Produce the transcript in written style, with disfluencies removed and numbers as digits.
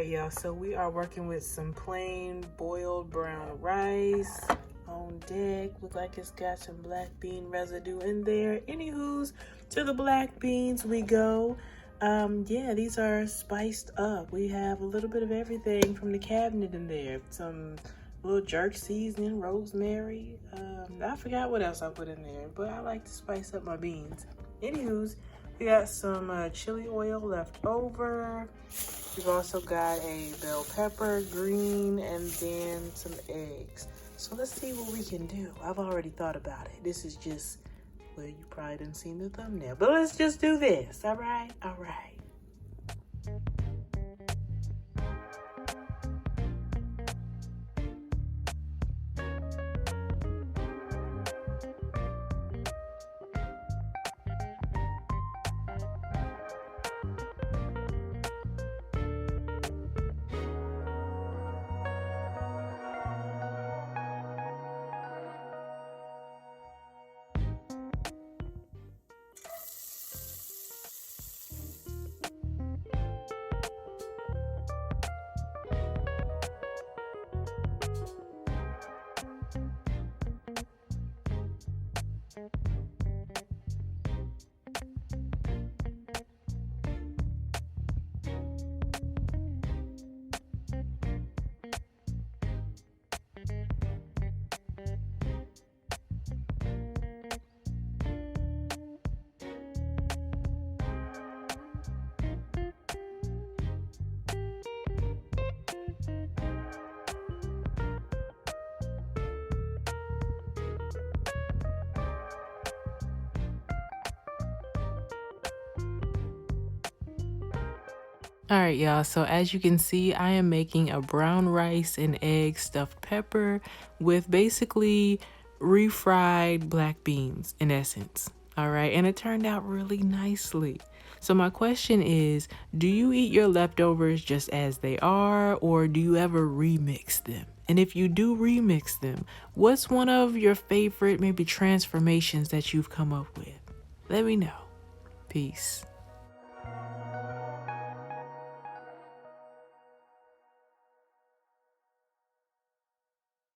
right, y'all, so we are working with some plain boiled brown rice on deck. Look like it's got some black bean residue in there. Anywho's, to the black beans we go. Yeah, these are spiced up. We have a little bit of everything from the cabinet in there. Some little jerk seasoning, rosemary. I forgot what else I put in there, but I like to spice up my beans. Anywho's, we got some chili oil left over. We've also got a bell pepper, green, and then some eggs. So let's see what we can do. I've already thought about it. This is just, well, you probably didn't see the thumbnail, but let's just do this. All right? All right. All right, y'all, so as you can see, I am making a brown rice and egg stuffed pepper with basically refried black beans in essence. All right, and it turned out really nicely. So my question is, do you eat your leftovers just as they are, or do you ever remix them? And if you do remix them, what's one of your favorite maybe transformations that you've come up with? Let me know. Peace.